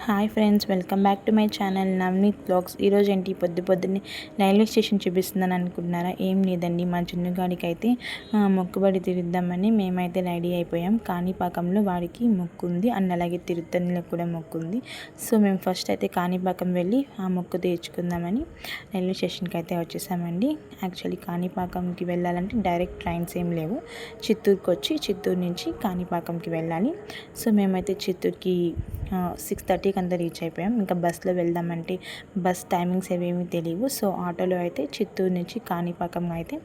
Hi friends, welcome back to my channel Navneet blogs. ఈరోజు ఏంటి పొద్దున్నే రైల్వే స్టేషన్ చూపిస్తుందని అనుకుంటున్నారా? ఏం లేదండి, మా చిన్నగాడికి అయితే మొక్కుబడి తీరుద్దామని మేమైతే రెడీ అయిపోయాం. కాణిపాకంలో వాడికి మొక్కు ఉంది అండ్ అలాగే తిరుత్తణిలో కూడా మొక్కు ఉంది. సో మేము ఫస్ట్ అయితే కాణిపాకం వెళ్ళి ఆ మొక్కు తీర్చుకుందామని రైల్వే స్టేషన్కి అయితే వచ్చేసామండి. యాక్చువల్లీ కాణిపాకంకి వెళ్ళాలంటే డైరెక్ట్ ట్రైన్స్ ఏం లేవు. చిత్తూరుకి వచ్చి చిత్తూరు నుంచి కాణిపాకంకి వెళ్ళాలి. సో మేమైతే చిత్తూరుకి 6:30కి అంతా రీచ్ అయిపోయాం. ఇంకా బస్సులో వెళ్దామంటే బస్ టైమింగ్స్ ఏమేమి తెలియవు. సో ఆటోలో అయితే చిత్తూరు నుంచి కాణిపాకం అయితే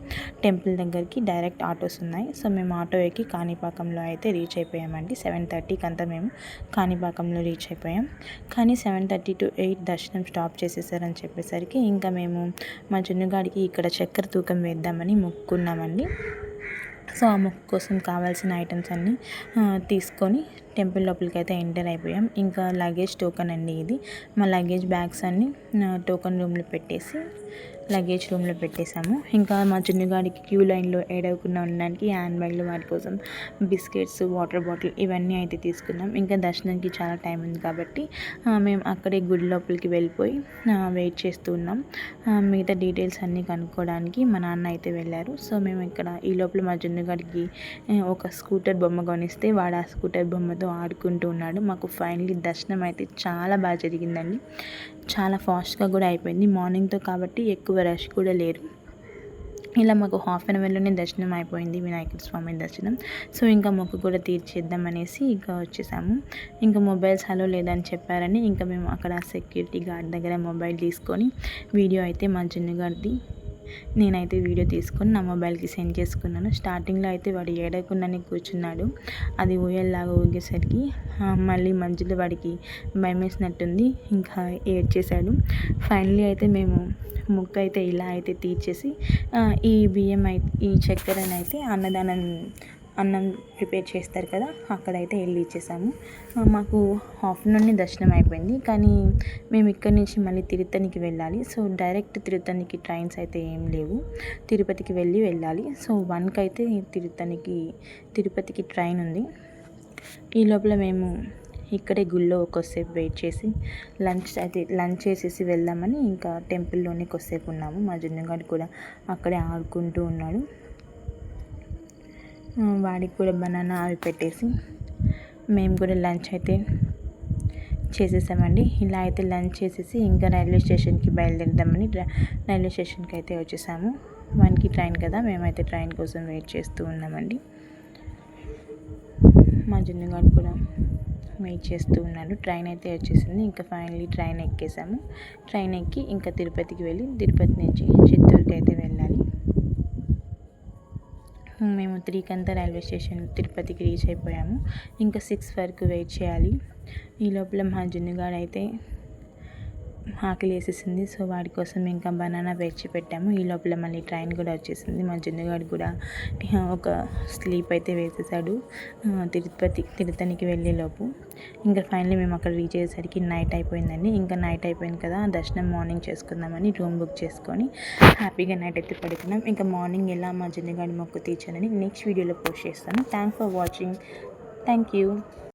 టెంపుల్ దగ్గరికి డైరెక్ట్ ఆటోస్ ఉన్నాయి. సో మేము ఆటో ఎక్కి కాణిపాకంలో అయితే రీచ్ అయిపోయామండి. 7:30కి అంతా మేము కాణిపాకంలో రీచ్ అయిపోయాం. కానీ 7:30 to 8 దర్శనం స్టాప్ చేసేసారని చెప్పేసరికి ఇంకా మేము మా చిన్నగాడికి ఇక్కడ చక్కెర తూకం వేద్దామని మొక్కున్నామండి. సో ఆ మొక్కు కోసం కావాల్సిన ఐటమ్స్ అన్నీ తీసుకొని టెంపుల్ లోపలికి అయితే ఎంటర్ అయిపోయాం. ఇంకా లగేజ్ టోకెన్ అండి ఇది. మా లగేజ్ బ్యాగ్స్ అన్నీ టోకెన్ రూమ్లో పెట్టేసి లగేజ్ రూమ్లో పెట్టేశాము. ఇంకా మా చిన్నగాడికి క్యూ లైన్లో ఏడవకుండా ఉండడానికి హ్యాండ్ బ్యాగ్లో వాటి కోసం బిస్కెట్స్, వాటర్ బాటిల్ ఇవన్నీ అయితే తీసుకున్నాం. ఇంకా దర్శనానికి చాలా టైం ఉంది కాబట్టి మేము అక్కడే గుడి లోపలికి వెళ్ళిపోయి వెయిట్ చేస్తూ ఉన్నాం. మిగతా డీటెయిల్స్ అన్నీ కనుక్కోవడానికి మా నాన్న అయితే వెళ్ళారు. సో మేము ఇక్కడ ఈ లోపల మా చిన్నగాడికి ఒక స్కూటర్ బొమ్మ కొనిస్తే వాడు ఆ స్కూటర్ బొమ్మతో ఆడుకుంటూ ఉన్నాడు. మాకు ఫైనలీ దర్శనం అయితే చాలా బాగా జరిగిందండి. చాలా ఫాస్ట్గా కూడా అయిపోయింది. మార్నింగ్తో కాబట్టి ఎక్కువ రష్ కూడా లేరు. ఇలా మాకు హాఫ్ అన్ అవర్లోనే దర్శనం అయిపోయింది, వినాయకుడి స్వామి దర్శనం. సో ఇంకా మొక్కు కూడా తీర్చేద్దాం అనేసి ఇంకా వచ్చేసాము. ఇంకా మొబైల్స్ హలో లేదని చెప్పారని ఇంకా మేము అక్కడ సెక్యూరిటీ గార్డ్ దగ్గర మొబైల్ తీసుకొని వీడియో అయితే మా చిన్నగాడిది నేనైతే వీడియో తీసుకొని నా మొబైల్కి సెండ్ చేసుకున్నాను. స్టార్టింగ్లో అయితే వాడు ఏడకుండానే కూర్చున్నాడు. అది ఊయల్లాగా ఊగేసరికి మళ్ళీ మధ్యలో వాడికి భయం వేసినట్టుంది, ఇంకా ఏడ్చేశాడు. ఫైనలీ అయితే మేము మొక్కు అయితే ఇలా అయితే తీర్చేసి ఈ బియ్యం అయితే ఈ చక్కెరని అయితే అన్నం ప్రిపేర్ చేస్తారు కదా, అక్కడైతే వెళ్ళి ఇచ్చేసాము. మాకు ఆఫ్టర్నూన్ దర్శనం అయిపోయింది. కానీ మేము ఇక్కడి నుంచి మళ్ళీ తిరుత్తణికి వెళ్ళాలి. సో డైరెక్ట్ తిరుత్తణికి ట్రైన్స్ అయితే ఏం లేవు. తిరుపతికి వెళ్ళాలి. సో 1కి అయితే తిరుపతికి ట్రైన్ ఉంది. ఈ లోపల మేము ఇక్కడే గుళ్ళో కొద్దిసేపు వెయిట్ చేసి లంచ్ చేసేసి వెళ్దామని ఇంకా టెంపుల్లోనే కొద్దిసేపు ఉన్నాము. మా జున్నుగాడు కూడా అక్కడే ఆడుకుంటూ ఉన్నాడు. వాడికి కూడా బనానా అవి పెట్టేసి మేము కూడా లంచ్ అయితే చేసేసామండి. ఇలా అయితే లంచ్ చేసేసి ఇంకా రైల్వే స్టేషన్కి బయలుదేరుదామని రైల్వే స్టేషన్కి అయితే వచ్చేసాము. 1కి ట్రైన్ కదా, మేమైతే ట్రైన్ కోసం వెయిట్ చేస్తూ ఉన్నామండి. మా జున్నుగాడు కూడా వెయిట్ చేస్తూ ఉన్నాడు. ట్రైన్ అయితే వచ్చేసింది. ఇంకా ఫైనల్లీ ట్రైన్ ఎక్కేసాము. ట్రైన్ ఎక్కి ఇంకా తిరుపతికి వెళ్ళి తిరుపతి నుంచి చిత్తూరుకి అయితే వెళ్ళాలి. మేము 3కి అంతా రైల్వే స్టేషన్ తిరుపతికి రీచ్ అయిపోయాము. ఇంకా 6 వరకు వెయిట్ చేయాలి. ఈ లోపల మా జున్నుగాడు అయితే ఆకలి వేసేసింది. సో వాడి కోసం ఇంకా బనానా వేచి పెట్టాము. ఈ లోపల మళ్ళీ ట్రైన్ కూడా వచ్చేసింది. మా జున్నుగాడు కూడా ఒక స్లీప్ అయితే వేసేసాడు తిరుత్తణికి వెళ్ళేలోపు. ఇంకా ఫైనల్లీ మేము అక్కడ రీచ్ అయ్యేసరికి నైట్ అయిపోయిందండి. ఇంకా నైట్ అయిపోయింది కదా, దర్శనం మార్నింగ్ చేసుకుందామని రూమ్ బుక్ చేసుకొని హ్యాపీగా నైట్ అయితే పడుకున్నాం. ఇంకా మార్నింగ్ ఎలా మా జున్నుగాడి మొక్కు తీర్చానని నెక్స్ట్ వీడియోలో పోస్ట్ చేస్తాను. Thanks for watching. Thank you.